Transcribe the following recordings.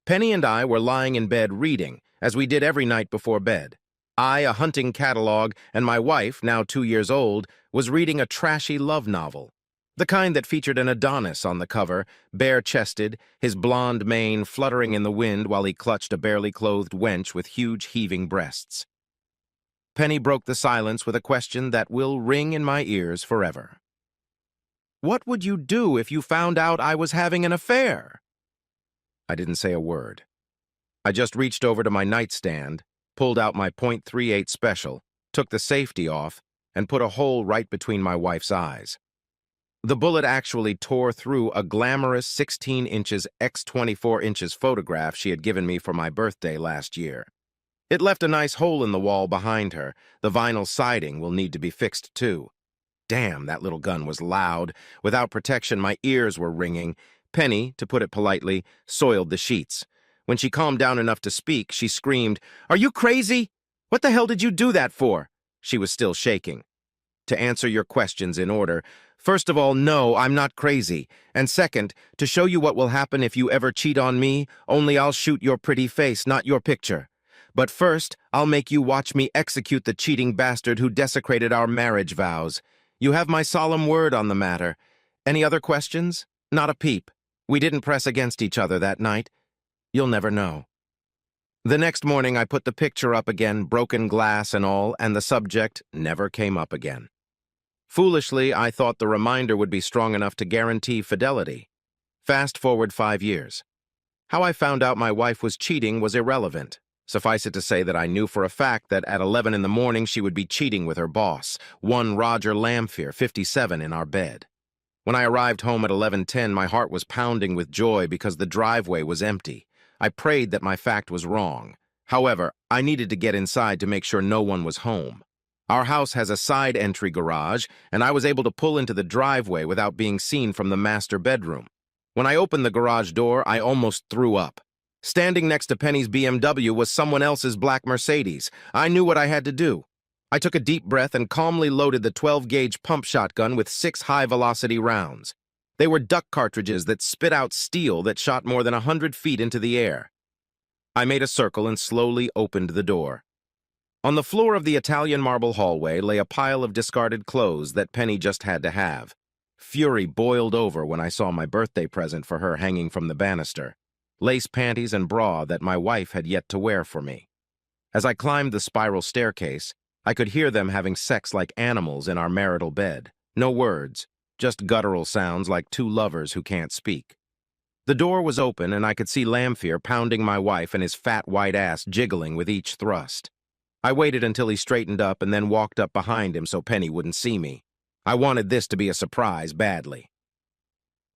Penny and I were lying in bed reading, as we did every night before bed. I, a hunting catalog, and my wife, now 2 years old, was reading a trashy love novel. The kind that featured an Adonis on the cover, bare-chested, his blonde mane fluttering in the wind while he clutched a barely clothed wench with huge heaving breasts. Penny broke the silence with a question that will ring in my ears forever. "What would you do if you found out I was having an affair?" I didn't say a word. I just reached over to my nightstand, pulled out my .38 special, took the safety off, and put a hole right between my wife's eyes. The bullet actually tore through a glamorous 16 inches x 24 inches photograph she had given me for my birthday last year. It left a nice hole in the wall behind her. The vinyl siding will need to be fixed too. Damn, that little gun was loud. Without protection, my ears were ringing. Penny, to put it politely, soiled the sheets. When she calmed down enough to speak, she screamed, "Are you crazy? What the hell did you do that for?" She was still shaking. To answer your questions in order, first of all, no, I'm not crazy. And second, to show you what will happen if you ever cheat on me, only I'll shoot your pretty face, not your picture. But first, I'll make you watch me execute the cheating bastard who desecrated our marriage vows. You have my solemn word on the matter. Any other questions? Not a peep. We didn't press against each other that night. You'll never know. The next morning, I put the picture up again, broken glass and all, and the subject never came up again. Foolishly, I thought the reminder would be strong enough to guarantee fidelity. Fast forward 5 years. How I found out my wife was cheating was irrelevant. Suffice it to say that I knew for a fact that at 11 in the morning she would be cheating with her boss, one Roger Lamphere, 57, in our bed. When I arrived home at 11:10, my heart was pounding with joy because the driveway was empty. I prayed that my fact was wrong. However, I needed to get inside to make sure no one was home. Our house has a side entry garage, and I was able to pull into the driveway without being seen from the master bedroom. When I opened the garage door, I almost threw up. Standing next to Penny's BMW was someone else's black Mercedes. I knew what I had to do. I took a deep breath and calmly loaded the 12-gauge pump shotgun with 6 high-velocity rounds. They were duck cartridges that spit out steel that shot more than 100 feet into the air. I made a circle and slowly opened the door. On the floor of the Italian marble hallway lay a pile of discarded clothes that Penny just had to have. Fury boiled over when I saw my birthday present for her hanging from the banister. Lace panties and bra that my wife had yet to wear for me. As I climbed the spiral staircase, I could hear them having sex like animals in our marital bed. No words, just guttural sounds like two lovers who can't speak. The door was open and I could see Lamphere pounding my wife and his fat white ass jiggling with each thrust. I waited until he straightened up and then walked up behind him so Penny wouldn't see me. I wanted this to be a surprise badly.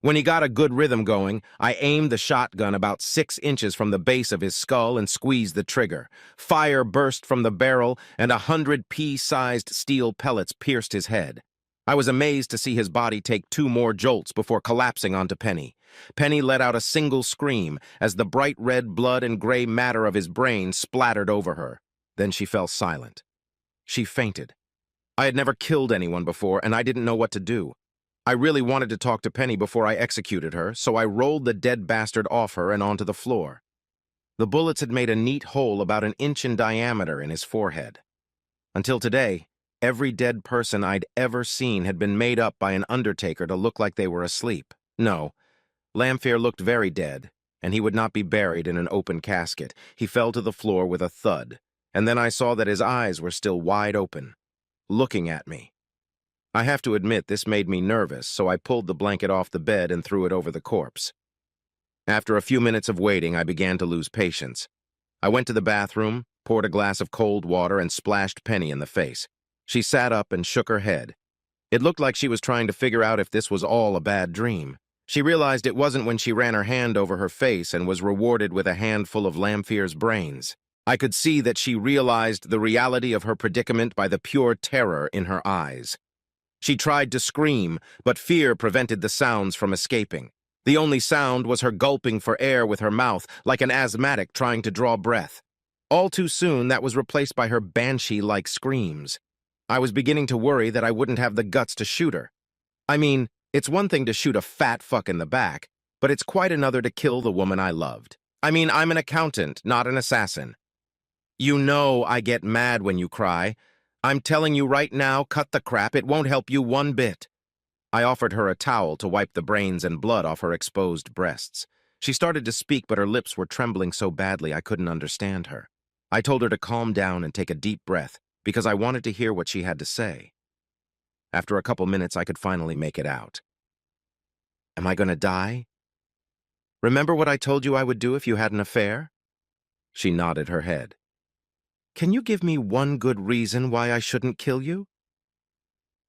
When he got a good rhythm going, I aimed the shotgun about 6 inches from the base of his skull and squeezed the trigger. Fire burst from the barrel, and 100 pea-sized steel pellets pierced his head. I was amazed to see his body take 2 more jolts before collapsing onto Penny. Penny let out a single scream as the bright red blood and gray matter of his brain splattered over her. Then she fell silent. She fainted. I had never killed anyone before, and I didn't know what to do. I really wanted to talk to Penny before I executed her, so I rolled the dead bastard off her and onto the floor. The bullets had made a neat hole about 1 inch in diameter in his forehead. Until today, every dead person I'd ever seen had been made up by an undertaker to look like they were asleep. No, Lamphere looked very dead, and he would not be buried in an open casket. He fell to the floor with a thud, and then I saw that his eyes were still wide open, looking at me. I have to admit this made me nervous, so I pulled the blanket off the bed and threw it over the corpse. After a few minutes of waiting, I began to lose patience. I went to the bathroom, poured a glass of cold water, and splashed Penny in the face. She sat up and shook her head. It looked like she was trying to figure out if this was all a bad dream. She realized it wasn't when she ran her hand over her face and was rewarded with a handful of Lamphere's brains. I could see that she realized the reality of her predicament by the pure terror in her eyes. She tried to scream, but fear prevented the sounds from escaping. The only sound was her gulping for air with her mouth, like an asthmatic trying to draw breath. All too soon, that was replaced by her banshee-like screams. I was beginning to worry that I wouldn't have the guts to shoot her. I mean, it's one thing to shoot a fat fuck in the back, but it's quite another to kill the woman I loved. I mean, I'm an accountant, not an assassin. You know I get mad when you cry. I'm telling you right now, cut the crap. It won't help you one bit. I offered her a towel to wipe the brains and blood off her exposed breasts. She started to speak, but her lips were trembling so badly I couldn't understand her. I told her to calm down and take a deep breath, because I wanted to hear what she had to say. After a couple minutes, I could finally make it out. Am I going to die? Remember what I told you I would do if you had an affair? She nodded her head. Can you give me one good reason why I shouldn't kill you?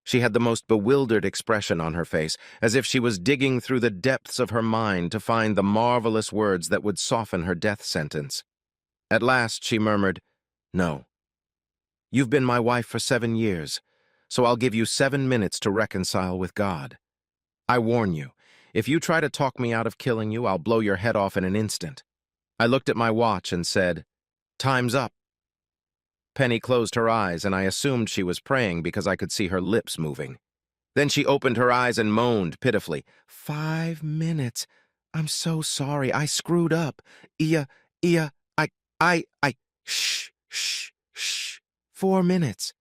She had the most bewildered expression on her face, as if she was digging through the depths of her mind to find the marvelous words that would soften her death sentence. At last she murmured, No. You've been my wife for 7 years, so I'll give you 7 minutes to reconcile with God. I warn you, if you try to talk me out of killing you, I'll blow your head off in an instant. I looked at my watch and said, Time's up. Penny closed her eyes, and I assumed she was praying because I could see her lips moving. Then she opened her eyes and moaned pitifully. 5 minutes. I'm so sorry. I screwed up. Shh. 4 minutes.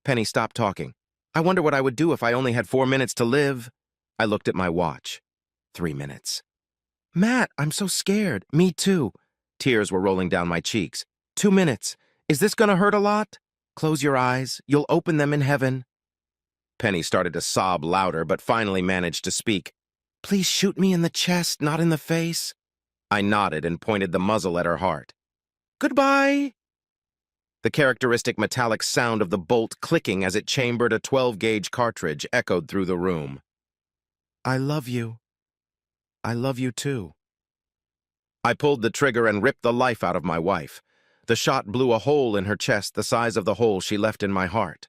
Penny stopped talking. I wonder what I would do if I only had 4 minutes to live. I looked at my watch. 3 minutes. Matt, I'm so scared. Me too. Tears were rolling down my cheeks. 2 minutes. Is this gonna hurt a lot? Close your eyes. You'll open them in heaven. Penny started to sob louder, but finally managed to speak. Please shoot me in the chest, not in the face. I nodded and pointed the muzzle at her heart. Goodbye. The characteristic metallic sound of the bolt clicking as it chambered a 12-gauge cartridge echoed through the room. I love you. I love you too. I pulled the trigger and ripped the life out of my wife. The shot blew a hole in her chest the size of the hole she left in my heart.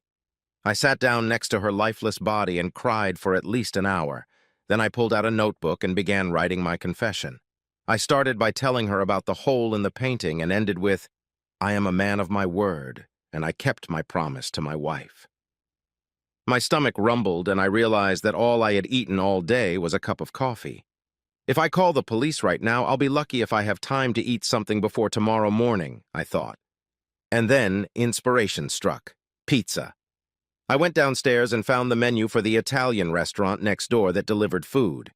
I sat down next to her lifeless body and cried for at least an hour. Then I pulled out a notebook and began writing my confession. I started by telling her about the hole in the painting and ended with, I am a man of my word, and I kept my promise to my wife. My stomach rumbled, and I realized that all I had eaten all day was a cup of coffee. If I call the police right now, I'll be lucky if I have time to eat something before tomorrow morning, I thought. And then inspiration struck. Pizza. I went downstairs and found the menu for the Italian restaurant next door that delivered food.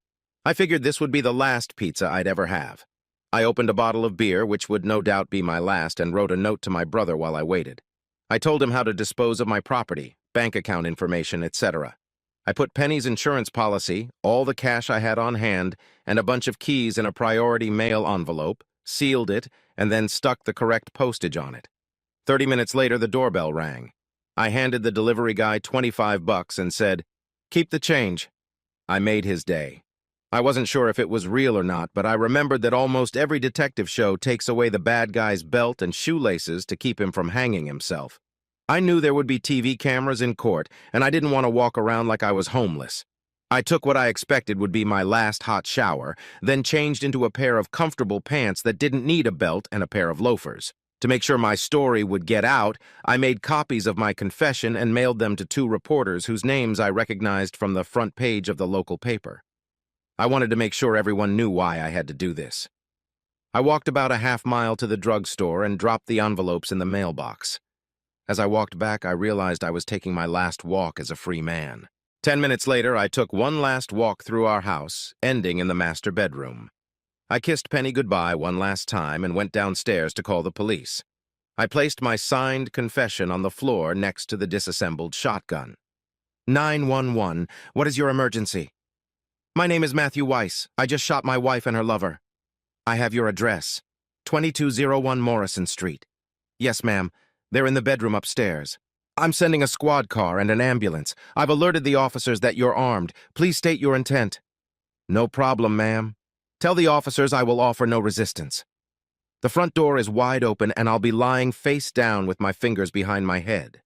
I figured this would be the last pizza I'd ever have. I opened a bottle of beer, which would no doubt be my last, and wrote a note to my brother while I waited. I told him how to dispose of my property, bank account information, etc. I put Penny's insurance policy, all the cash I had on hand, and a bunch of keys in a priority mail envelope, sealed it, and then stuck the correct postage on it. 30 minutes later, the doorbell rang. I handed the delivery guy $25 and said, Keep the change. I made his day. I wasn't sure if it was real or not, but I remembered that almost every detective show takes away the bad guy's belt and shoelaces to keep him from hanging himself. I knew there would be TV cameras in court, and I didn't want to walk around like I was homeless. I took what I expected would be my last hot shower, then changed into a pair of comfortable pants that didn't need a belt and a pair of loafers. To make sure my story would get out, I made copies of my confession and mailed them to 2 reporters whose names I recognized from the front page of the local paper. I wanted to make sure everyone knew why I had to do this. I walked about a half-mile to the drugstore and dropped the envelopes in the mailbox. As I walked back, I realized I was taking my last walk as a free man. 10 minutes later, I took one last walk through our house, ending in the master bedroom. I kissed Penny goodbye one last time and went downstairs to call the police. I placed my signed confession on the floor next to the disassembled shotgun. 911, what is your emergency? My name is Matthew Weiss. I just shot my wife and her lover. I have your address. 2201 Morrison Street. Yes, ma'am. They're in the bedroom upstairs. I'm sending a squad car and an ambulance. I've alerted the officers that you're armed. Please state your intent. No problem, ma'am. Tell the officers I will offer no resistance. The front door is wide open and I'll be lying face down with my fingers behind my head.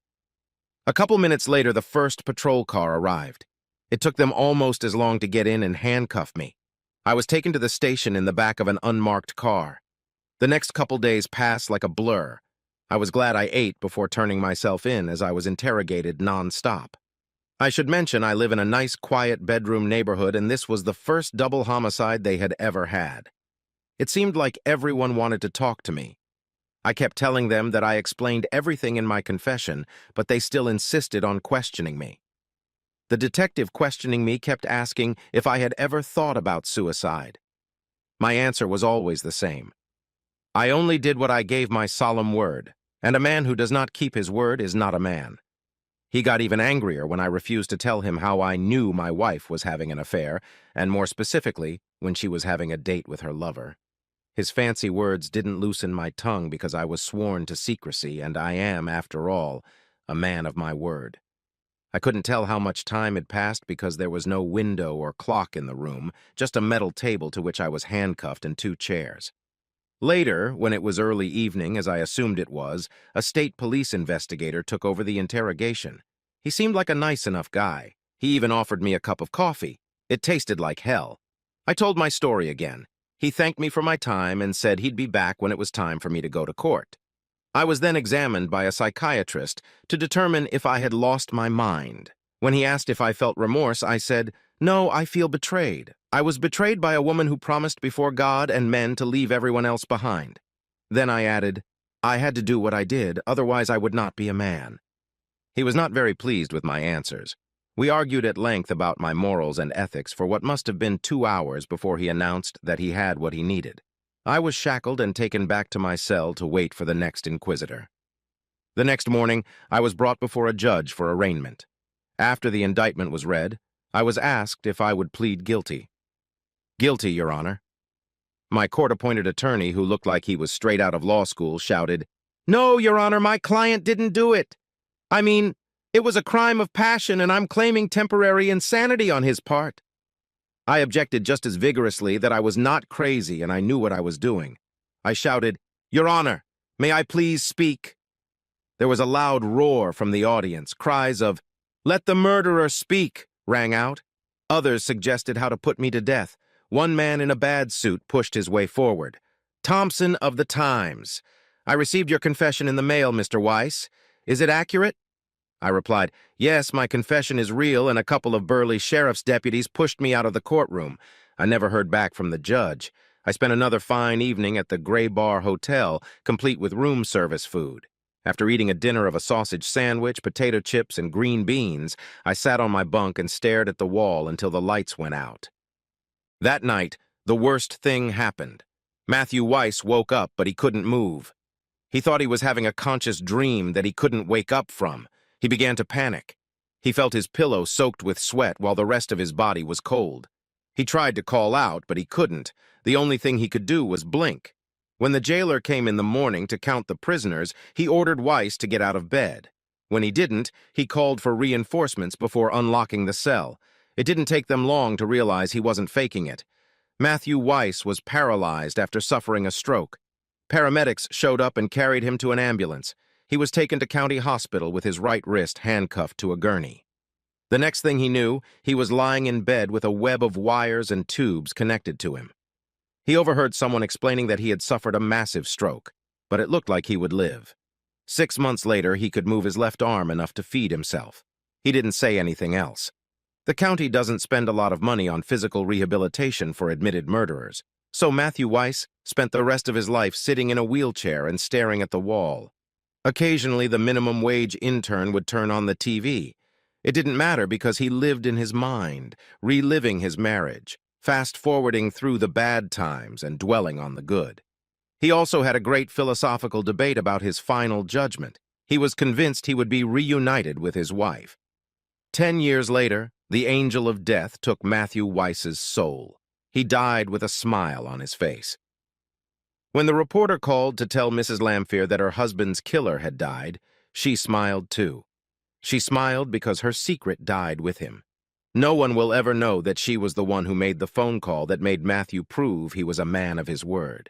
A couple minutes later, the first patrol car arrived. It took them almost as long to get in and handcuff me. I was taken to the station in the back of an unmarked car. The next couple days passed like a blur. I was glad I ate before turning myself in as I was interrogated non-stop. I should mention I live in a nice, quiet bedroom neighborhood, and this was the first double homicide they had ever had. It seemed like everyone wanted to talk to me. I kept telling them that I explained everything in my confession, but they still insisted on questioning me. The detective questioning me kept asking if I had ever thought about suicide. My answer was always the same. I only did what I gave my solemn word, and a man who does not keep his word is not a man. He got even angrier when I refused to tell him how I knew my wife was having an affair, and more specifically, when she was having a date with her lover. His fancy words didn't loosen my tongue because I was sworn to secrecy, and I am, after all, a man of my word. I couldn't tell how much time had passed because there was no window or clock in the room, just a metal table to which I was handcuffed and 2 chairs. Later, when it was early evening, as I assumed it was, a state police investigator took over the interrogation. He seemed like a nice enough guy. He even offered me a cup of coffee. It tasted like hell. I told my story again. He thanked me for my time and said he'd be back when it was time for me to go to court. I was then examined by a psychiatrist to determine if I had lost my mind. When he asked if I felt remorse, I said, "No, I feel betrayed. I was betrayed by a woman who promised before God and men to leave everyone else behind." Then I added, "I had to do what I did, otherwise I would not be a man." He was not very pleased with my answers. We argued at length about my morals and ethics for what must have been 2 hours before he announced that he had what he needed. I was shackled and taken back to my cell to wait for the next inquisitor. The next morning, I was brought before a judge for arraignment. After the indictment was read, I was asked if I would plead guilty. "Guilty, Your Honor." My court-appointed attorney, who looked like he was straight out of law school, shouted, "No, Your Honor, my client didn't do it. I mean, it was a crime of passion, and I'm claiming temporary insanity on his part." I objected just as vigorously that I was not crazy and I knew what I was doing. I shouted, "Your Honor, may I please speak?" There was a loud roar from the audience. Cries of, "Let the murderer speak," rang out. Others suggested how to put me to death. One man in a bad suit pushed his way forward. "Thompson of the Times. I received your confession in the mail, Mr. Weiss. Is it accurate?" I replied, "Yes, my confession is real, and a couple of burly sheriff's deputies pushed me out of the courtroom." I never heard back from the judge. I spent another fine evening at the Gray Bar Hotel, complete with room service food. After eating a dinner of a sausage sandwich, potato chips, and green beans, I sat on my bunk and stared at the wall until the lights went out. That night, the worst thing happened. Matthew Weiss woke up, but he couldn't move. He thought he was having a conscious dream that he couldn't wake up from. He began to panic. He felt his pillow soaked with sweat while the rest of his body was cold. He tried to call out, but he couldn't. The only thing he could do was blink. When the jailer came in the morning to count the prisoners, he ordered Weiss to get out of bed. When he didn't, he called for reinforcements before unlocking the cell. It didn't take them long to realize he wasn't faking it. Matthew Weiss was paralyzed after suffering a stroke. Paramedics showed up and carried him to an ambulance. He was taken to County Hospital with his right wrist handcuffed to a gurney. The next thing he knew, he was lying in bed with a web of wires and tubes connected to him. He overheard someone explaining that he had suffered a massive stroke, but it looked like he would live. 6 months later, he could move his left arm enough to feed himself. He didn't say anything else. The county doesn't spend a lot of money on physical rehabilitation for admitted murderers, so Matthew Weiss spent the rest of his life sitting in a wheelchair and staring at the wall. Occasionally, the minimum wage intern would turn on the TV. It didn't matter because he lived in his mind, reliving his marriage, fast-forwarding through the bad times and dwelling on the good. He also had a great philosophical debate about his final judgment. He was convinced he would be reunited with his wife. 10 years later, the angel of death took Matthew Weiss's soul. He died with a smile on his face. When the reporter called to tell Mrs. Lamphere that her husband's killer had died, she smiled too. She smiled because her secret died with him. No one will ever know that she was the one who made the phone call that made Matthew prove he was a man of his word.